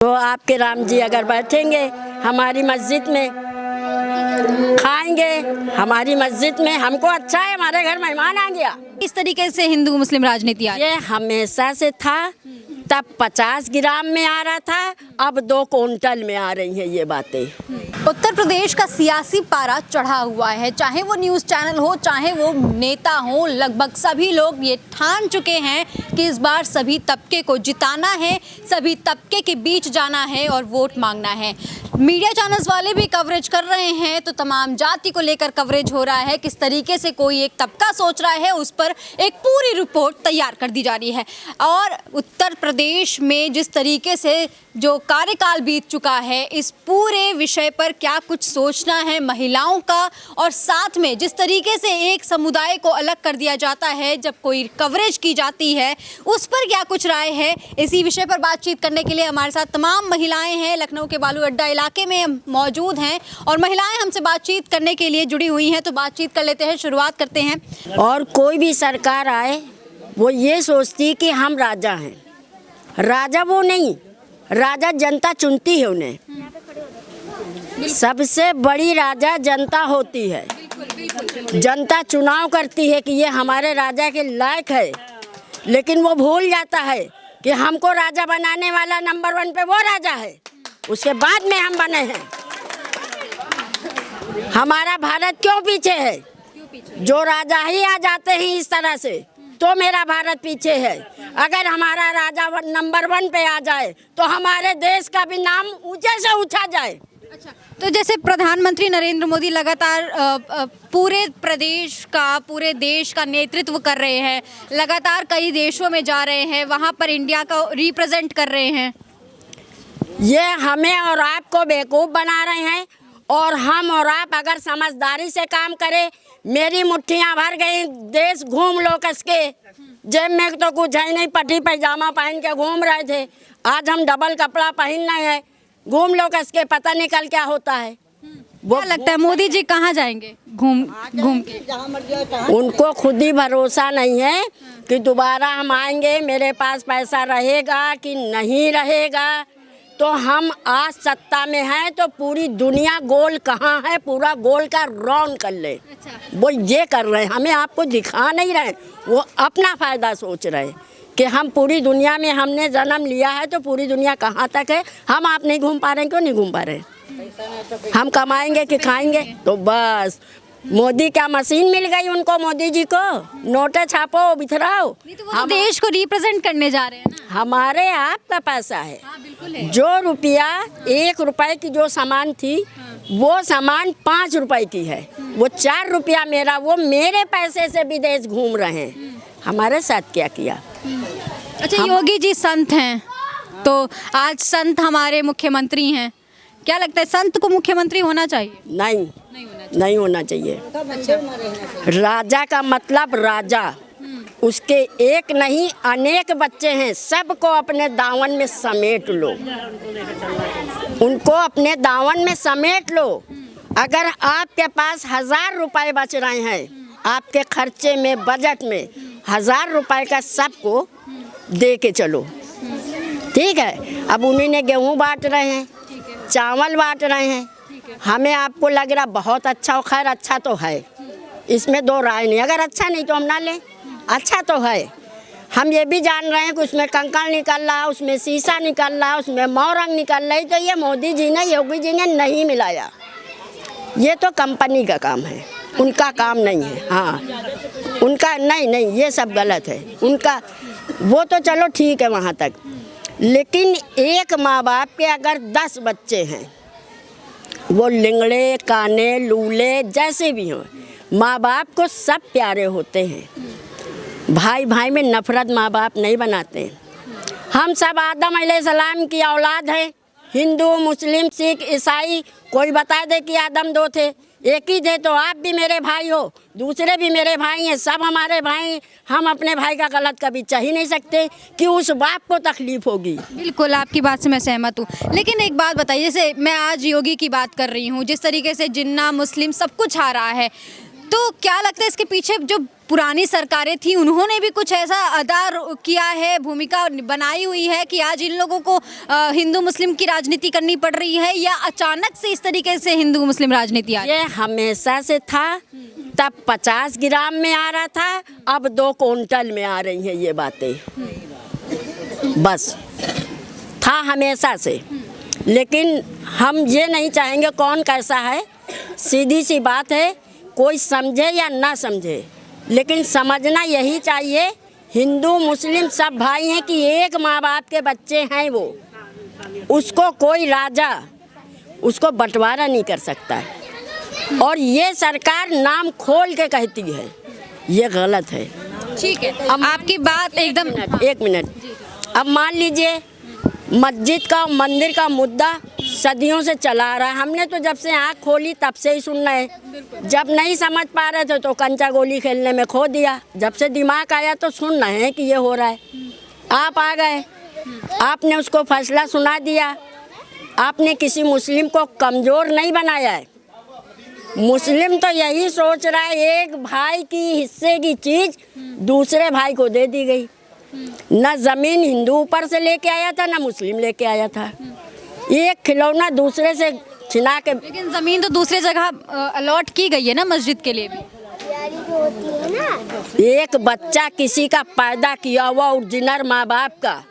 तो आपके राम जी अगर बैठेंगे हमारी मस्जिद में, खाएंगे हमारी मस्जिद में, हमको अच्छा है, हमारे घर मेहमान आ गया। इस तरीके से हिंदू मुस्लिम राजनीति आ रही ये हमेशा से था, तब 50 ग्राम में आ रहा था, अब 2 क्विंटल में आ रही हैं ये बातें। उत्तर प्रदेश का सियासी पारा चढ़ा हुआ है, चाहे वो न्यूज़ चैनल हो, चाहे वो नेता हो, लगभग सभी लोग ये ठान चुके हैं कि इस बार सभी तबके को जिताना है, सभी तबके के बीच जाना है और वोट मांगना है। मीडिया चैनल्स वाले भी कवरेज कर रहे हैं, तो तमाम जाति को लेकर कवरेज हो रहा है। किस तरीके से कोई एक तबका सोच रहा है, उस पर एक पूरी रिपोर्ट तैयार कर दी जा रही है। और उत्तर प्रदेश में जिस तरीके से जो कार्यकाल बीत चुका है, इस पूरे विषय पर क्या कुछ सोचना है महिलाओं का, और साथ में जिस तरीके से एक समुदाय को अलग कर दिया जाता है जब कोई कवरेज की जाती है, उस पर क्या कुछ राय है, इसी विषय पर बातचीत करने के लिए हमारे साथ तमाम महिलाएं हैं। लखनऊ के बालू अड्डा इलाके में मौजूद हैं और महिलाएं हमसे बातचीत करने के लिए जुड़ी हुई हैं, तो बातचीत कर लेते हैं, शुरुआत करते हैं। और कोई भी सरकार आए वो ये सोचती कि हम राजा हैं, राजा वो नहीं, राजा जनता चुनती है उन्हें। सबसे बड़ी राजा जनता होती है, जनता चुनाव करती है कि ये हमारे राजा के लायक है, लेकिन वो भूल जाता है कि हमको राजा बनाने वाला नंबर 1 पे वो राजा है, उसके बाद में हम बने हैं। हमारा भारत क्यों पीछे है? जो राजा ही आ जाते हैं इस तरह से तो मेरा भारत पीछे है। अगर हमारा राजा नंबर 1 पे आ जाए तो हमारे देश का भी नाम ऊंचे से ऊंचा जाए। अच्छा, तो जैसे प्रधानमंत्री नरेंद्र मोदी लगातार पूरे प्रदेश का, पूरे देश का नेतृत्व कर रहे हैं, लगातार कई देशों में जा रहे हैं, वहाँ पर इंडिया का रिप्रेजेंट कर रहे हैं। ये हमें और आपको बेवकूफ़ बना रहे हैं, और हम और आप अगर समझदारी से काम करें, मेरी मुट्ठियाँ भर गई, देश घूम लो कस के, जेब में तो कुछ है नहीं, पट्टी पैजामा पहन के घूम रहे थे, आज हम डबल कपड़ा पहनना है, घूम लो कस के, पता नहीं कल क्या होता है। क्या लगता है मोदी जी कहाँ जाएंगे घूम के? उनको खुद ही भरोसा नहीं है कि दोबारा हम आएंगे, मेरे पास पैसा रहेगा कि नहीं रहेगा। तो हम आज सत्ता में हैं तो पूरी दुनिया गोल कहाँ है, पूरा गोल का राउंड कर ले। वो ये कर रहे हैं, हमें आपको दिखा नहीं रहे, वो अपना फ़ायदा सोच रहे हैं कि हम पूरी दुनिया में हमने जन्म लिया है, तो पूरी दुनिया कहाँ तक है, हम आप नहीं घूम पा रहे हैं। क्यों नहीं घूम पा रहे? हम कमाएंगे कि खाएंगे? तो बस मोदी का मशीन मिल गई उनको, मोदी जी को, नोटें छापो बिथराओ। तो वो देश को रिप्रेजेंट करने जा रहे हैं ना। हमारे आपका पैसा है। हाँ, बिल्कुल है। जो रुपया 1 रुपए की जो सामान थी, वो सामान 5 रुपए की है, वो 4 रुपया मेरा, वो मेरे पैसे से विदेश घूम रहे हैं। हमारे साथ क्या किया? अच्छा, योगी जी संत हैं, तो आज संत हमारे मुख्यमंत्री हैं, क्या लगता है संत को मुख्यमंत्री होना चाहिए? नहीं होना चाहिए। राजा का मतलब राजा, उसके एक नहीं अनेक बच्चे हैं, सबको अपने दामन में समेट लो, उनको अपने दामन में समेट लो। अगर आपके पास 1000 रुपए बच रहे हैं, आपके खर्चे में, बजट में 1000 रुपए का सबको दे के चलो, ठीक है। अब उन्हीं ने गेहूँ बांट रहे हैं, चावल बांट रहे हैं, हमें आपको लग रहा बहुत अच्छा हो, खैर अच्छा तो है, इसमें 2 राय नहीं। अगर अच्छा नहीं तो हम ना लें, अच्छा तो है। हम ये भी जान रहे हैं कि उसमें कंकड़ निकल रहा, उसमें शीशा निकल रहा, उसमें मोरंग निकल रही, तो ये मोदी जी ने, योगी जी ने नहीं मिलाया। ये तो कंपनी का काम है, उनका काम नहीं है। हाँ, उनका नहीं, ये सब गलत है उनका। वो तो चलो ठीक है वहाँ तक, लेकिन एक माँ बाप के अगर 10 बच्चे हैं, वो लिंगड़े, काने, लूले जैसे भी हों, माँ बाप को सब प्यारे होते हैं। भाई भाई में नफरत माँ बाप नहीं बनाते हैं। हम सब आदम अलैहिस्सलाम की औलाद हैं, हिंदू, मुस्लिम, सिख, ईसाई, कोई बता दे कि आदम 2 थे, एक ही थे, तो आप भी मेरे भाई हो, दूसरे भी मेरे भाई हैं, सब हमारे भाई। हम अपने भाई का गलत कभी चाह ही नहीं सकते कि उस बाप को तकलीफ होगी। बिल्कुल, आपकी बात से मैं सहमत हूँ, लेकिन एक बात बताइए, जैसे मैं आज योगी की बात कर रही हूँ, जिस तरीके से जिन्ना, मुस्लिम सब कुछ आ रहा है, तो क्या लगता है इसके पीछे जो पुरानी सरकारें थी उन्होंने भी कुछ ऐसा अदा किया है, भूमिका बनाई हुई है कि आज इन लोगों को हिंदू मुस्लिम की राजनीति करनी पड़ रही है, या अचानक से इस तरीके से हिंदू मुस्लिम राजनीति आ रही है? ये हमेशा से था। तब 50 ग्राम में आ रहा था, अब 2 क्विंटल में आ रही हैं ये बातें। बस था हमेशा से, लेकिन हम ये नहीं चाहेंगे कौन कैसा है। सीधी सी बात है, कोई समझे या ना समझे, लेकिन समझना यही चाहिए हिंदू मुस्लिम सब भाई हैं कि एक माँ बाप के बच्चे हैं वो। उसको कोई राजा उसको बंटवारा नहीं कर सकता। और ये सरकार नाम खोल के कहती है, ये गलत है। ठीक है, अब आपकी बात एकदम। एक मिनट। अब मान लीजिए मस्जिद का मंदिर का मुद्दा सदियों से चला आ रहा है। हमने तो जब से आँख खोली तब से ही सुनना है। जब नहीं समझ पा रहे थे तो कंचा गोली खेलने में खो दिया। जब से दिमाग आया तो सुनना है कि ये हो रहा है। आप आ गए, आपने उसको फैसला सुना दिया। आपने किसी मुस्लिम को कमज़ोर नहीं बनाया है। मुस्लिम तो यही सोच रहा है, एक भाई की हिस्से की चीज़ दूसरे भाई को दे दी गई। न ज़मीन हिंदू ऊपर से लेके आया था, न मुस्लिम लेके आया था। एक खिलौना दूसरे से छिना के। लेकिन ज़मीन तो दूसरे जगह अलॉट की गई है ना, मस्जिद के लिए भी। एक बच्चा किसी का पैदा किया हुआ ओरिजिनल माँ बाप का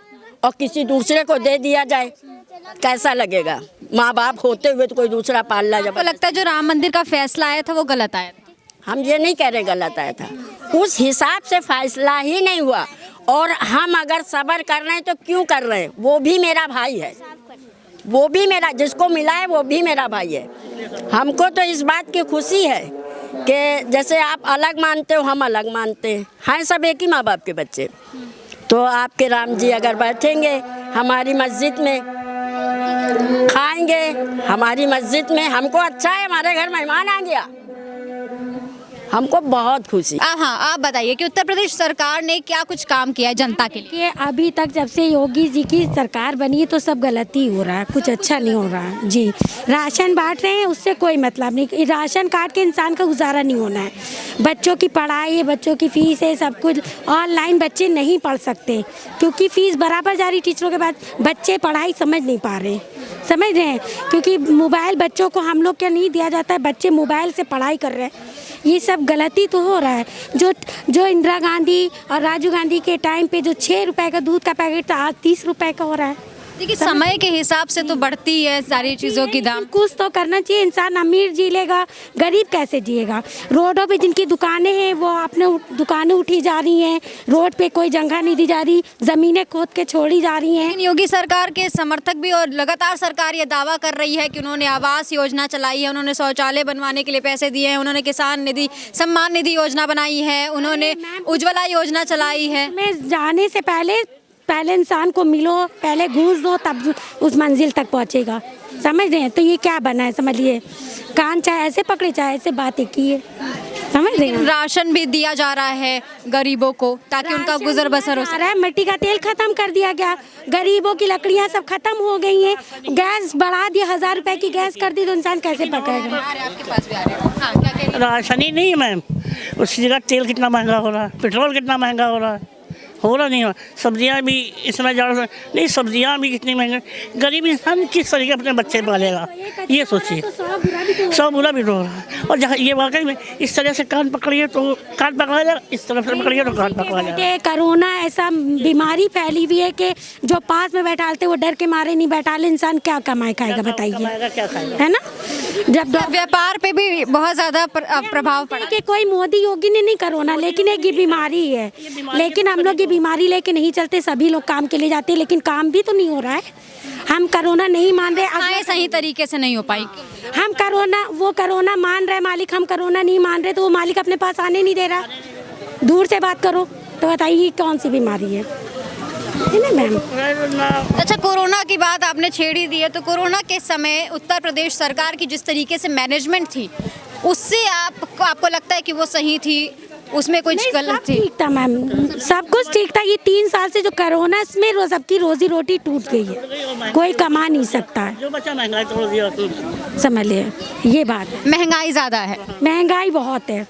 और किसी दूसरे को दे दिया जाए, कैसा लगेगा? माँ बाप होते हुए तो कोई दूसरा पालना। जब लगता है जो राम मंदिर का फैसला आया था वो गलत आया था। हम ये नहीं कह रहे गलत आया था, उस हिसाब से फैसला ही नहीं हुआ। और हम अगर सब्र कर रहे हैं तो क्यों कर रहे हैं? वो भी मेरा भाई है, वो भी मेरा, जिसको मिला है वो भी मेरा भाई है। हमको तो इस बात की खुशी है कि जैसे आप अलग मानते हो हम अलग मानते हैं सब एक ही माँ बाप के बच्चे। तो आपके राम जी अगर बैठेंगे हमारी मस्जिद में, खाएंगे हमारी मस्जिद में, हमको अच्छा है, हमारे घर मेहमान आ गया, हमको बहुत खुशी। हाँ, आप बताइए कि उत्तर प्रदेश सरकार ने क्या कुछ काम किया है जनता के लिए? कि अभी तक जब से योगी जी की सरकार बनी है तो सब गलती हो रहा है, कुछ अच्छा नहीं हो रहा है जी। राशन बांट रहे हैं, उससे कोई मतलब नहीं। राशन कार्ड के इंसान का गुजारा नहीं होना है। बच्चों की पढ़ाई है, बच्चों की फीस है, सब कुछ ऑनलाइन बच्चे नहीं पढ़ सकते क्योंकि फीस बराबर जा रही टीचरों के बाद। बच्चे पढ़ाई समझ नहीं पा रहे, समझ रहे हैं, क्योंकि मोबाइल बच्चों को हम लोग क्या नहीं दिया जाता है, बच्चे मोबाइल से पढ़ाई कर रहे हैं। ये सब गलती तो हो रहा है। जो इंदिरा गांधी और राजीव गांधी के टाइम पे जो 6 रुपए का दूध का पैकेट था, आज 30 रुपए का हो रहा है। देखिए समय के हिसाब से तो बढ़ती है सारी चीज़ों की दाम। कुछ तो करना चाहिए। इंसान अमीर जी लेगा, गरीब कैसे जिएगा? रोडों पे जिनकी दुकानें हैं वो अपने दुकानें उठी जा रही हैं, रोड पे कोई जगह नहीं दी जा रही, ज़मीनें खोद के छोड़ी जा रही हैं। लेकिन योगी सरकार के समर्थक भी और लगातार सरकार ये दावा कर रही है कि उन्होंने आवास योजना चलाई है, उन्होंने शौचालय बनवाने के लिए पैसे दिए हैं, उन्होंने किसान निधि सम्मान निधि योजना बनाई है, उन्होंने उज्ज्वला योजना चलाई है। मैं जाने से पहले इंसान को मिलो, पहले घूस दो, तब उस मंजिल तक पहुंचेगा। समझ रहे हैं? तो ये क्या बना है, समझिए, कान चाहे ऐसे पकड़े चाहे ऐसे बातें किए, समझ रहे हैं? राशन भी दिया जा रहा है गरीबों को ताकि उनका गुजर बसर हो सके। मिट्टी का तेल खत्म कर दिया गया, गरीबों की लकड़ियां सब खत्म हो गई हैं, गैस बढ़ा दिया, 1000 रुपए की गैस कर दी, तो इंसान कैसे पकाएगा? आपके पास भी आ रहे हैं। हाँ, क्या कह रही हैं? राशन ही नहीं है मैम, उसी जगह तेल कितना महंगा हो रहा है, पेट्रोल कितना महंगा हो रहा नहीं हो। सब्जियां भी इसमें ज़्यादा नहीं, सब्जियां भी कितनी महंगी। गरीब इंसान किस तरीके अपने बच्चे पालेगा, ये सोचिए। सब बुरा भी रो रहा है। और जहाँ ये वाकई में इस तरह से कान पकड़िए तो कान पकड़ा जाए, इस तरह से पकड़िए तो कान पकड़ा जाए। कोरोना ऐसा बीमारी फैली हुई है कि जो पास में बैठालते वो डर के मारे नहीं बैठाले, इंसान क्या कमाए खाएगा बताइए, क्या खाएगा? है ना? जब व्यापार पे भी बहुत ज़्यादा प्रभाव पड़ा कि कोई मोदी योगी ने नहीं कोरोना, लेकिन एक ये बीमारी है, लेकिन हम लोग बीमारी लेके नहीं चलते, सभी लोग काम के लिए जाते हैं, लेकिन काम भी तो नहीं हो रहा है। हम कोरोना नहीं मान रहे, अब सही तरीके से नहीं हो पाई। हम कोरोना मान रहे मालिक, हम कोरोना नहीं मान रहे तो वो मालिक अपने पास आने नहीं दे रहा। दूर से बात करो तो बताइए कौन सी बीमारी है ना मैम? अच्छा, कोरोना की बात आपने छेड़ ही दी है, तो कोरोना के समय उत्तर प्रदेश सरकार की जिस तरीके से मैनेजमेंट थी, उससे आपको लगता है कि वो सही थी, उसमें कुछ गलत थी? ठीक था मैम, सब कुछ ठीक था। ये 3 साल से जो कोरोना में सबकी रोजी रोटी टूट गई है, कोई कमा नहीं सकता है, जो बच्चा महंगाई तो समझ लिए, ये बात। महंगाई ज़्यादा है, महंगाई बहुत है,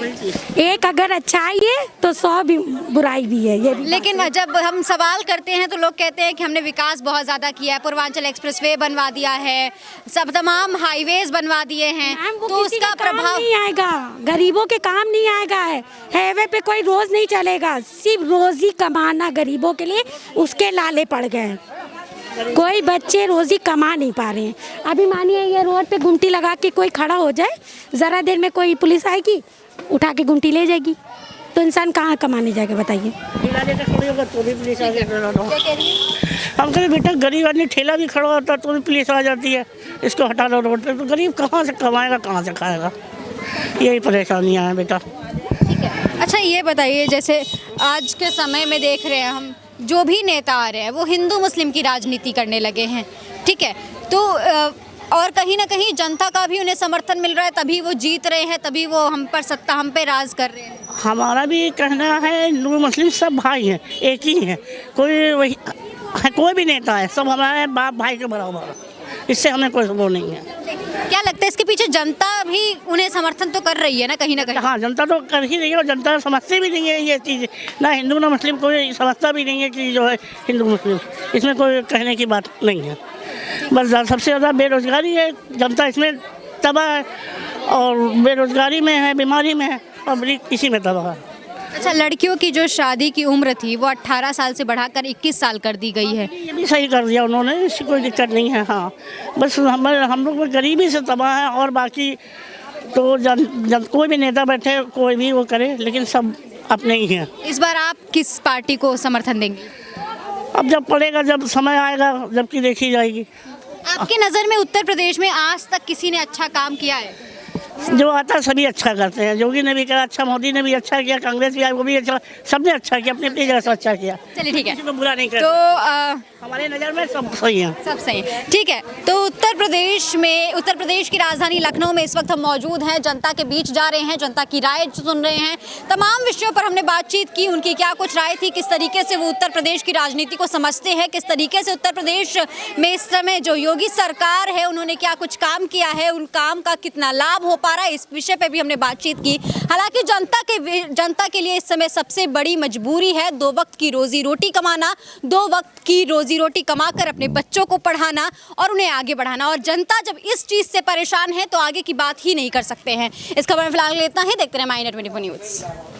एक अगर अच्छाई है तो 100 भी बुराई भी है, ये भी। लेकिन जब हम सवाल करते हैं तो लोग कहते हैं कि हमने विकास बहुत ज़्यादा किया है, पूर्वांचल एक्सप्रेसवे बनवा दिया है, सब तमाम हाईवेज बनवा दिए हैं, मैम, वो तो किसी उसका के काम प्रभाव नहीं आएगा, गरीबों के काम नहीं आएगा। है हाईवे पे कोई रोज नहीं चलेगा, सिर्फ रोजी कमाना गरीबों के लिए उसके लाले पड़ गए हैं। कोई बच्चे रोजी कमा नहीं पा रहे हैं। अभी मानिए ये रोड पे गुमटी लगा के कोई खड़ा हो जाए, ज़रा देर में कोई पुलिस आएगी, उठा के गुमटी ले जाएगी, तो इंसान कहाँ कमाने जाएगा बताइए। हम कभी बेटा गरीब आदमी ठेला भी खड़ा होता तो भी पुलिस आ जाती है, इसको हटा दो रोड पे, तो गरीब कहाँ से कमाएगा, कहाँ से खाएगा, यही परेशानियाँ हैं बेटा। ठीक है। अच्छा ये बताइए, जैसे आज के समय में देख रहे हैं हम, जो भी नेता आ रहे हैं वो हिंदू मुस्लिम की राजनीति करने लगे हैं, ठीक है, तो और कहीं ना कहीं जनता का भी उन्हें समर्थन मिल रहा है, तभी वो जीत रहे हैं, तभी वो हम पे राज कर रहे हैं। हमारा भी कहना है हिंदू मुस्लिम सब भाई हैं, एक ही हैं, कोई भी नेता है, सब हमारे बाप भाई के बराबर है, इससे हमें कोई वो नहीं है। क्या लगता है इसके पीछे जनता भी उन्हें समर्थन तो कर रही है ना कहीं ना कहीं? हाँ, जनता तो कर ही रही है, और जनता समझती भी नहीं है ये चीज़, ना हिंदू ना मुस्लिम, कोई समझता भी नहीं है कि जो है हिंदू मुस्लिम, इसमें कोई कहने की बात नहीं है। बस सबसे ज़्यादा बेरोजगारी है, जनता इसमें तबाह है, और बेरोजगारी में है, बीमारी में है, और इसी में तबाह है। अच्छा, लड़कियों की जो शादी की उम्र थी वो 18 साल से बढ़ाकर 21 साल कर दी गई है। ये भी सही कर दिया उन्होंने, इसकी कोई दिक्कत नहीं है। हाँ, बस हम लोग गरीबी से तबाह है, और बाकी तो कोई भी नेता बैठे, कोई भी वो करे, लेकिन सब अपने ही हैं। इस बार आप किस पार्टी को समर्थन देंगे? अब जब पड़ेगा, जब समय आएगा, जबकि देखी जाएगी। आपकी नज़र में उत्तर प्रदेश में आज तक किसी ने अच्छा काम किया है? जो आता सभी अच्छा करते हैं, योगी ने भी कहा अच्छा, मोदी ने भी अच्छा किया, कांग्रेस भी आई वो भी अच्छा, सबने अच्छा किया, अपनी अपनी जगह से अच्छा किया। चलिए ठीक है, किसी को बुरा नहीं तो करते, हमारे नज़र में सब सही है, सब सही है। ठीक है, तो उत्तर प्रदेश की राजधानी लखनऊ में इस वक्त हम मौजूद हैं, जनता के बीच जा रहे हैं, जनता की राय सुन रहे हैं, तमाम विषयों पर हमने बातचीत की, उनकी क्या कुछ राय थी, किस तरीके से वो उत्तर प्रदेश की राजनीति को समझते हैं, किस तरीके से उत्तर प्रदेश में इस समय जो योगी सरकार है उन्होंने क्या कुछ काम किया है, उन काम का कितना लाभ हो पा रहा है, इस विषय पे भी हमने बातचीत की। हालांकि जनता के लिए इस समय सबसे बड़ी मजबूरी है 2 वक्त की रोजी रोटी कमाना, 2 वक्त की रोजी रोटी कमाकर अपने बच्चों को पढ़ाना और उन्हें आगे बढ़ाना, और जनता जब इस चीज़ से परेशान है तो आगे की बात ही नहीं कर सकते हैं। इस खबर में फिलहाल इतना ही, देखते रहे My India 24 न्यूज़।